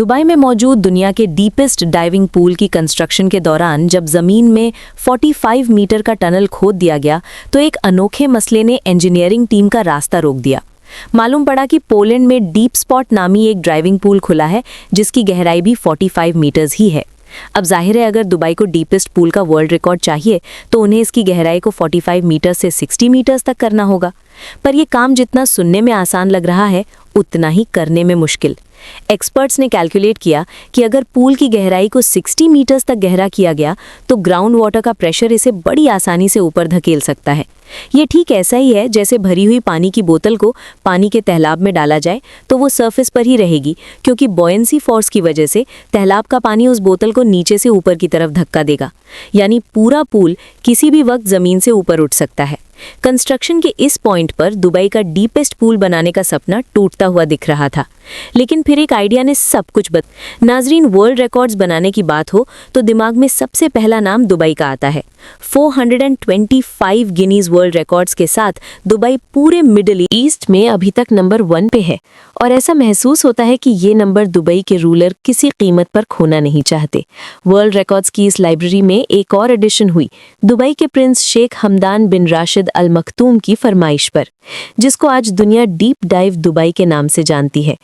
Dubai में मौजूद दुनिया के डीपेस्ट डाइविंग पूल की कंस्ट्रक्शन के दौरान जब जमीन में 45 मीटर का टनल खोद दिया गया तो एक अनोखे मसले ने इंजीनियरिंग टीम का रास्ता रोक दिया। मालूम पड़ा कि पोलैंड में डीप स्पॉट नामी एक ड्राइविंग पूल खुला है जिसकी गहराई भी 45 मीटर्स ही है। अब जाहिर है अगर दुबई को डीपेस्ट पूल का वर्ल्ड रिकॉर्ड चाहिए तो उन्हें इसकी गहराई को 45 मीटर से 60 मीटर्स तक करना होगा। पर यह काम जितना सुनने में आसान लग रहा है उतना ही करने में मुश्किल। एक्सपर्ट्स ने कैलकुलेट किया कि अगर पूल की गहराई को 60 मीटर्स तक गहरा किया गया तो ग्राउंड वाटर का प्रेशर इसे बड़ी आसानी से ऊपर धकेल सकता है। ये ठीक ऐसा ही है जैसे भरी हुई पानी की बोतल को पानी के तहलाब में डाला जाए तो वो सरफेस पर ही रहेगी, क्योंकि बॉयंसी फोर्स की वजह से तहलाब का पानी उस बोतल को नीचे से ऊपर की तरफ धक्का देगा। यानी पूरा पूल किसी भी वक्त जमीन से ऊपर उठ सकता है। कंस्ट्रक्शन के इस पॉइंट पर दुबई का डीपेस्ट पूल बनाने का सपना टूटता हुआ दिख रहा था, लेकिन फिर एक आइडिया ने सब कुछ नाजरीन, वर्ल्ड रिकॉर्ड्स बनाने की बात हो तो दिमाग में सबसे पहला नाम दुबई का आता है। 425 गिनीज वर्ल्ड रिकॉर्ड्स के साथ दुबई पूरे मिडिल ईस्ट में अभी तक नंबर 1 पे है और ऐसा महसूस होता है कि ये नंबर दुबई के रूलर किसी कीमत पर खोना नहीं चाहते। वर्ल्ड रिकॉर्ड्स की इस लाइब्रेरी में एक और एडिशन हुई दुबई के प्रिंस शेख हमदान बिन राशिद अल मखतूम की फरमाइश पर, जिसको आज दुनिया डीप डाइव दुबई के नाम से जानती है।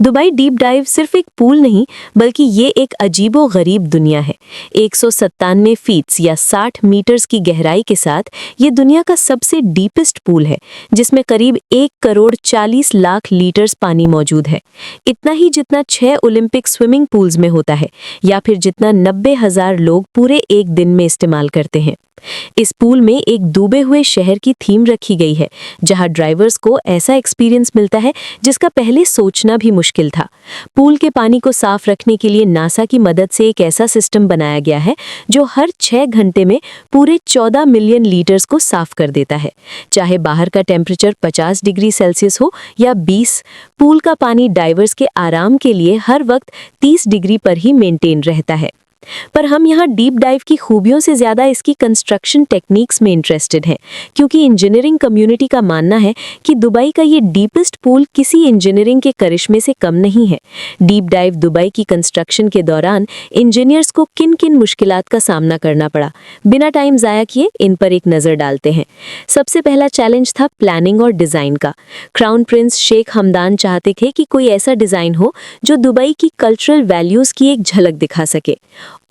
दुबई डीप डाइव सिर्फ एक पूल नहीं बल्कि ये एक अजीबो गरीब दुनिया है। 197 फीट्स या 60 मीटर्स की गहराई के साथ ये दुनिया का सबसे डीपेस्ट पूल है, जिसमें करीब 1 करोड़ 40 लाख लीटर्स पानी मौजूद है। इतना ही जितना 6 ओलंपिक स्विमिंग पूल्स में होता है या फिर जितना 90,000 लोग पूरे एक दिन में इस्तेमाल करते हैं। इस पूल में एक डूबे हुए शहर की थीम रखी गई है, जहां ड्राइवर्स को ऐसा एक्सपीरियंस मिलता है जिसका पहले सोचना भी मुश्किल था। पूल के पानी को साफ रखने के लिए नासा की मदद से एक ऐसा सिस्टम बनाया गया है जो हर 6 घंटे में पूरे 14 मिलियन लीटर्स को साफ कर देता है। चाहे बाहर का टेम्परेचर 50 डिग्री सेल्सियस हो या 20, पूल का पानी डाइवर्स के आराम के लिए हर वक्त 30 डिग्री पर ही मेंटेन रहता है। पर हम यहाँ डीप डाइव की खूबियों से ज़्यादा इसकी कंस्ट्रक्शन टेक्निक्स में इंटरेस्टेड हैं, क्योंकि इंजीनियरिंग कम्युनिटी का मानना है कि दुबई का ये डीपेस्ट पूल किसी इंजीनियरिंग के करिश्मे से कम नहीं है। डीप डाइव दुबई की कंस्ट्रक्शन के दौरान इंजीनियर्स को किन किन मुश्किलात का सामना करना पड़ा, बिना टाइम ज़ाया किए इन पर एक नज़र डालते हैं। सबसे पहला चैलेंज था प्लानिंग और डिज़ाइन का। क्राउन प्रिंस शेख हमदान चाहते थे कि कोई ऐसा डिज़ाइन हो जो दुबई की कल्चरल वैल्यूज़ की एक झलक दिखा सके।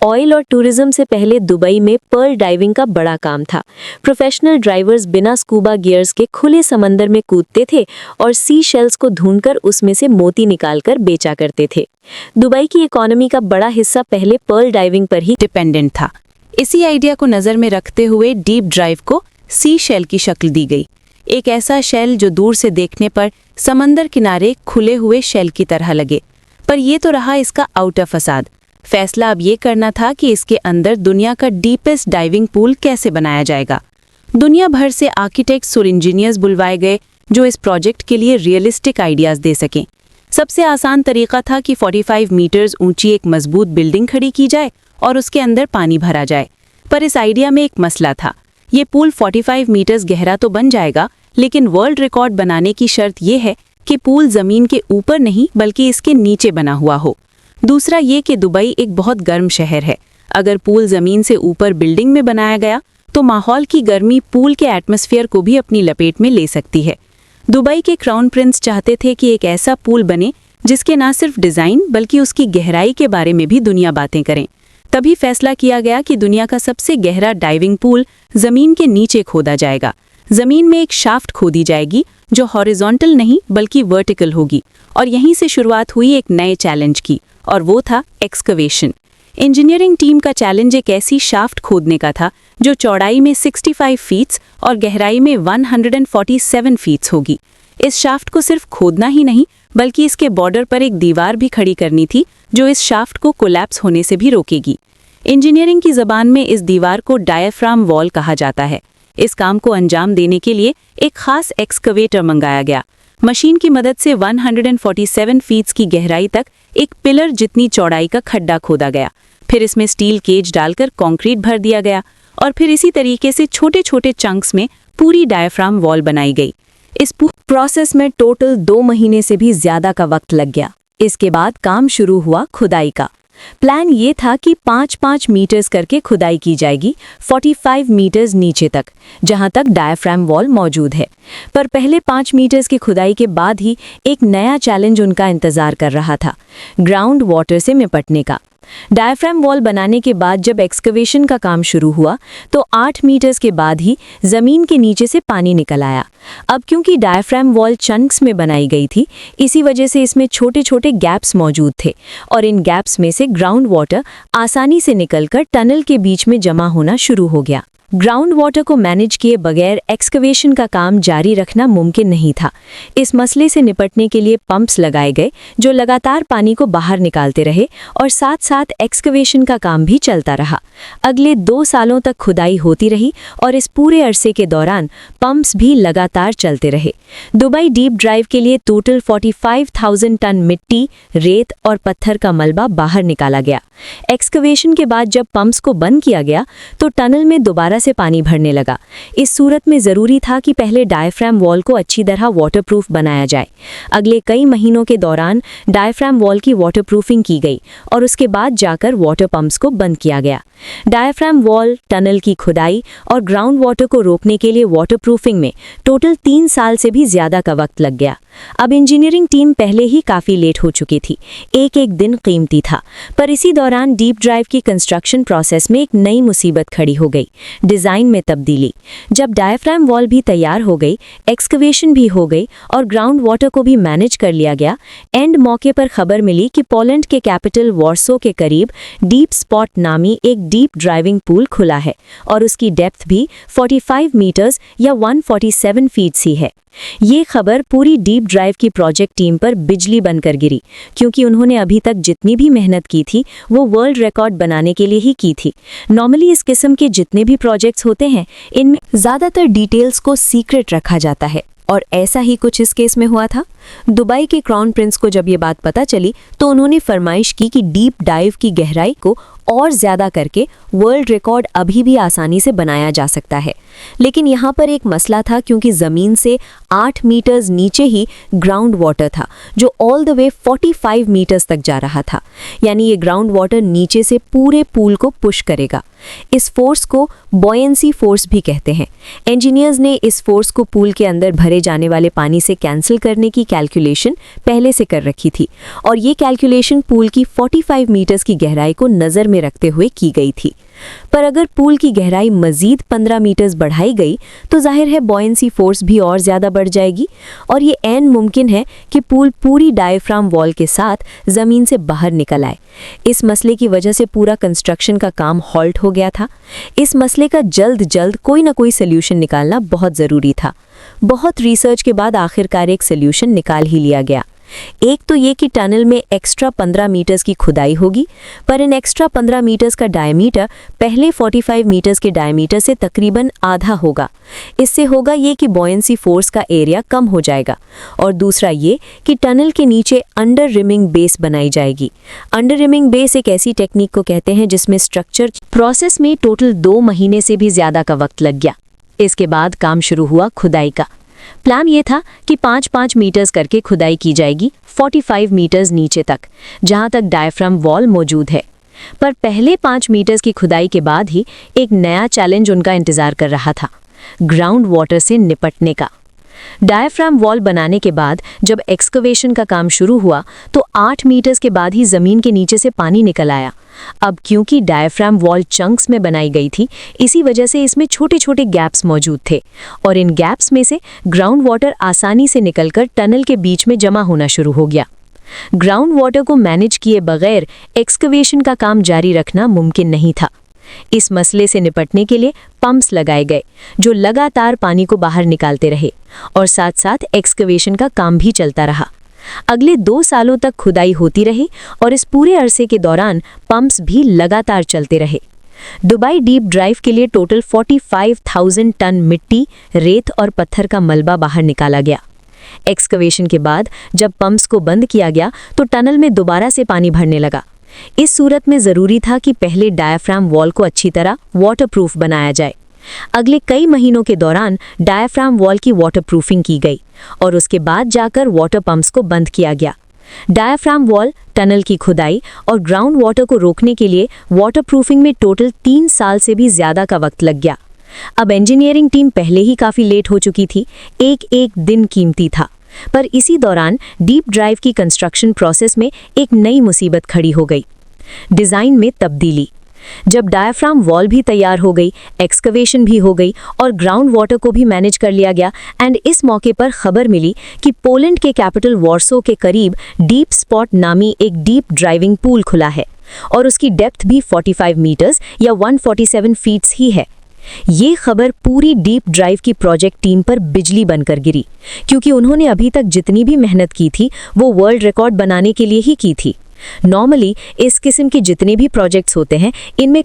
ऑयल और टूरिज्म से पहले दुबई में पर्ल डाइविंग का बड़ा काम था। प्रोफेशनल ड्राइवर्स बिना स्कूबा गियर्स के खुले समंदर में कूदते थे और सी शेल्स को ढूंढकर उसमें से मोती निकालकर बेचा करते थे। दुबई की इकोनॉमी का बड़ा हिस्सा पहले पर्ल डाइविंग पर ही डिपेंडेंट था। इसी आइडिया को नज़र में रखते हुए डीप ड्राइव को सी शेल की शक्ल दी गई। एक ऐसा शेल जो दूर से देखने पर समंदर किनारे खुले हुए शेल की तरह लगे। पर यह तो रहा इसका आउटर फसाद। फैसला अब ये करना था कि इसके अंदर दुनिया का डीपेस्ट डाइविंग पूल कैसे बनाया जाएगा। दुनिया भर से आर्किटेक्ट्स और इंजीनियर्स बुलवाए गए जो इस प्रोजेक्ट के लिए रियलिस्टिक आइडियाज़ दे सकें। सबसे आसान तरीका था कि 45 मीटर्स ऊंची एक मजबूत बिल्डिंग खड़ी की जाए और उसके अंदर पानी भरा जाए। पर इस आइडिया में एक मसला था। ये पूल 45 मीटर्स गहरा तो बन जाएगा, लेकिन वर्ल्ड रिकॉर्ड बनाने की शर्त यह है कि पूल ज़मीन के ऊपर नहीं बल्कि इसके नीचे बना हुआ हो। दूसरा ये कि दुबई एक बहुत गर्म शहर है। अगर पूल ज़मीन से ऊपर बिल्डिंग में बनाया गया तो माहौल की गर्मी पूल के एटमॉस्फेयर को भी अपनी लपेट में ले सकती है। दुबई के क्राउन प्रिंस चाहते थे कि एक ऐसा पूल बने जिसके न सिर्फ डिज़ाइन बल्कि उसकी गहराई के बारे में भी दुनिया बातें करें। तभी फैसला किया गया कि दुनिया का सबसे गहरा डाइविंग पूल ज़मीन के नीचे खोदा जाएगा। ज़मीन में एक शाफ्ट खोदी जाएगी जो हॉरिजॉन्टल नहीं बल्कि वर्टिकल होगी। और यहीं से शुरुआत हुई एक नए चैलेंज की, और वो था एक्सकवेशन। इंजीनियरिंग टीम का चैलेंज एक ऐसी शाफ्ट खोदने का था जो चौड़ाई में 65 फीट्स और गहराई में 147 फीट्स होगी। इस शाफ्ट को सिर्फ खोदना ही नहीं बल्कि इसके बॉर्डर पर एक दीवार भी खड़ी करनी थी जो इस शाफ्ट को कोलैप्स होने से भी रोकेगी। इंजीनियरिंग की ज़बान में इस दीवार को डायफ्राम वॉल कहा जाता है। इस काम को अंजाम देने के लिए एक खास एक्सकवेटर मंगाया गया। मशीन की मदद से 147 फीट्स की गहराई तक एक पिलर जितनी चौड़ाई का खड्डा खोदा गया। फिर इसमें स्टील केज डालकर कंक्रीट भर दिया गया और फिर इसी तरीके से छोटे छोटे चंक्स में पूरी डायफ्राम वॉल बनाई गई। इस प्रोसेस में टोटल 2 महीने से भी ज़्यादा का वक्त लग गया। इसके बाद काम शुरू हुआ खुदाई का। प्लान ये था कि 5-5 मीटर्स करके खुदाई की जाएगी 45 मीटर्स नीचे तक, जहां तक डायाफ्राम वॉल मौजूद है। पर पहले 5 मीटर्स की खुदाई के बाद ही एक नया चैलेंज उनका इंतजार कर रहा था, ग्राउंड वाटर से निपटने का। डायाफ्राम वॉल बनाने के बाद जब एक्सकवेशन का काम शुरू हुआ तो 8 मीटर्स के बाद ही जमीन के नीचे से पानी निकल आया। अब क्योंकि डायाफ्राम वॉल चंक्स में बनाई गई थी, इसी वजह से इसमें छोटे छोटे गैप्स मौजूद थे और इन गैप्स में से ग्राउंड वाटर आसानी से निकलकर टनल के बीच में जमा होना शुरू हो गया। ग्राउंड वाटर को मैनेज किए बगैर एक्सकवेशन का काम जारी रखना मुमकिन नहीं था। इस मसले से निपटने के लिए पंप्स लगाए गए जो लगातार पानी को बाहर निकालते रहे और साथ साथ एक्सकवेशन का काम भी चलता रहा। अगले 2 सालों तक खुदाई होती रही और इस पूरे अरसे के दौरान पंप्स भी लगातार चलते रहे। दुबई डीप ड्राइव के लिए टोटल 45,000 टन मिट्टी, रेत और पत्थर का मलबा बाहर निकाला गया। एक्सकवेशन के बाद जब पंप्स को बंद किया गया तो टनल में दोबारा से पानी भरने लगा। इस सूरत में जरूरी था कि पहले डायाफ्राम वॉल को अच्छी तरह वाटरप्रूफ बनाया जाए। अगले कई महीनों के दौरान डायाफ्राम वॉल की वाटरप्रूफिंग की गई और उसके बाद जाकर वाटर पंप्स को बंद किया गया। डायाफ्राम वॉल, टनल की खुदाई और ग्राउंड वाटर को रोकने के लिए वाटरप्रूफिंग में टोटल 3 साल से भी ज्यादा का वक्त लग गया। अब इंजीनियरिंग टीम पहले ही काफी लेट हो चुकी थी, एक एक दिन कीमती था। पर इसी दौरान डीप ड्राइव की कंस्ट्रक्शन प्रोसेस में एक नई मुसीबत खड़ी हो गई, डिजाइन में तब्दीली। जब डायाफ्राम वॉल भी तैयार हो गई, एक्सकवेशन भी हो गई और ग्राउंड वाटर को भी मैनेज कर लिया गया, एंड मौके पर खबर मिली कि पोलैंड के कैपिटल वॉर्सो के करीब डीप स्पॉट नामी एक डीप ड्राइविंग पूल खुला है और उसकी डेप्थ भी 45 मीटर्स या 147 फीट सी है। ये खबर पूरी डीप ड्राइव की प्रोजेक्ट टीम पर बिजली बनकर गिरी, क्योंकि उन्होंने अभी तक जितनी भी मेहनत की थी वो वर्ल्ड रिकॉर्ड बनाने के लिए ही की थी। नॉर्मली इस किस्म के जितने भी प्रोजेक्ट्स होते हैं, इनमें ज़्यादातर डिटेल्स को सीक्रेट रखा जाता है और ऐसा ही कुछ इस केस में हुआ था। दुबई के क्राउन प्रिंस को जब ये बात पता चली तो उन्होंने फरमाइश की कि डीप डाइव की गहराई को और ज़्यादा करके वर्ल्ड रिकॉर्ड अभी भी आसानी से बनाया जा सकता है। लेकिन यहाँ पर एक मसला था, क्योंकि ज़मीन से 8 मीटर्स नीचे ही ग्राउंड वाटर था जो ऑल द वे 45 मीटर्स तक जा रहा था। यानी ये ग्राउंड वाटर नीचे से पूरे पूल को पुश करेगा। इस फोर्स को बॉयंसी फोर्स भी कहते हैं। इंजीनियर्स ने इस फोर्स को पूल के अंदर भरे जाने वाले पानी से कैंसिल करने की कैलकुलेशन पहले से कर रखी थी और ये कैलकुलेशन पूल की 45 मीटर्स की गहराई को नज़र में रखते हुए की गई थी। पर अगर पूल की गहराई मजीद 15 मीटर्स बढ़ाई गई तो जाहिर है बॉयंसी फोर्स भी और ज़्यादा बढ़ जाएगी और ये ऐन मुमकिन है कि पूल पूरी डायाफ्राम वॉल के साथ ज़मीन से बाहर निकल आए। इस मसले की वजह से पूरा कंस्ट्रक्शन का काम हॉल्ट हो गया था। इस मसले का जल्द कोई ना कोई सोल्यूशन निकालना बहुत ज़रूरी था। बहुत रिसर्च के बाद आखिरकार एक सोल्यूशन निकाल ही लिया गया। एक तो ये कि टनल में एक्स्ट्रा 15 मीटर्स की खुदाई होगी, पर इन एक्स्ट्रा 15 मीटर्स का डायमीटर पहले 45 मीटर्स के डायमीटर से तकरीबन आधा होगा। इससे होगा ये कि बॉयंसी फोर्स का एरिया कम हो जाएगा। और दूसरा ये कि टनल के नीचे अंडर रिमिंग बेस बनाई जाएगी। अंडर रिमिंग बेस एक ऐसी टेक्निक को कहते हैं जिसमें स्ट्रक्चर प्रोसेस में टोटल 2 महीने से भी ज़्यादा का वक्त लग गया। इसके बाद काम शुरू हुआ खुदाई का। प्लान ये था कि 5-5 मीटर्स करके खुदाई की जाएगी 45 मीटर्स नीचे तक, जहां तक डायाफ्राम वॉल मौजूद है। पर पहले 5 मीटर्स की खुदाई के बाद ही एक नया चैलेंज उनका इंतजार कर रहा था, ग्राउंड वाटर से निपटने का। डायाफ्राम वॉल बनाने के बाद जब एक्सकवेशन का काम शुरू हुआ तो 8 मीटर्स के बाद ही ज़मीन के नीचे से पानी निकल आया। अब क्योंकि डायाफ्राम वॉल चंक्स में बनाई गई थी, इसी वजह से इसमें छोटे छोटे गैप्स मौजूद थे और इन गैप्स में से ग्राउंड वाटर आसानी से निकलकर टनल के बीच में जमा होना शुरू हो गया। ग्राउंड वाटर को मैनेज किए बगैर एक्सकवेशन का काम जारी रखना मुमकिन नहीं था। इस मसले से निपटने के लिए पंप्स लगाए गए जो लगातार पानी को बाहर निकालते रहे और साथ साथ एक्सकवेशन का काम भी चलता रहा। अगले 2 सालों तक खुदाई होती रही और इस पूरे अरसे के दौरान पंप्स भी लगातार चलते रहे। दुबई डीप ड्राइव के लिए टोटल 45,000 टन मिट्टी, रेत और पत्थर का मलबा बाहर निकाला गया। एक्सकवेशन के बाद जब पंप्स को बंद किया गया तो टनल में दोबारा से पानी भरने लगा। इस सूरत में ज़रूरी था कि पहले डायाफ्राम वॉल को अच्छी तरह वाटरप्रूफ बनाया जाए। अगले कई महीनों के दौरान डायाफ्राम वॉल की वाटरप्रूफिंग की गई और उसके बाद जाकर वाटर पंप्स को बंद किया गया। डायाफ्राम वॉल, टनल की खुदाई और ग्राउंड वाटर को रोकने के लिए वाटरप्रूफिंग में टोटल 3 साल से भी ज्यादा का वक्त लग गया। अब इंजीनियरिंग टीम पहले ही काफी लेट हो चुकी थी, एक दिन कीमती था। पर इसी दौरान डीप ड्राइव की कंस्ट्रक्शन प्रोसेस में एक नई मुसीबत खड़ी हो गई, डिजाइन में तब्दीली। जब डायाफ्राम वॉल भी तैयार हो गई, एक्सकवेशन भी हो गई और ग्राउंड वाटर को भी मैनेज कर लिया गया, एंड इस मौके पर खबर मिली कि पोलैंड के कैपिटल वॉर्सो के करीब डीप स्पॉट नामी एक डीप ड्राइविंग पूल खुला है और उसकी डेप्थ भी 45 मीटर्स या 147 फीट्स ही है। ये खबर पूरी डीप ड्राइव की प्रोजेक्ट टीम पर बिजली बनकर गिरी, क्योंकि उन्होंने अभी तक जितनी भी मेहनत की थी वो वर्ल्ड रिकॉर्ड बनाने के लिए ही की थी। नॉर्मली इस किस्म के जितने भी प्रोजेक्ट्स होते हैं, इनमें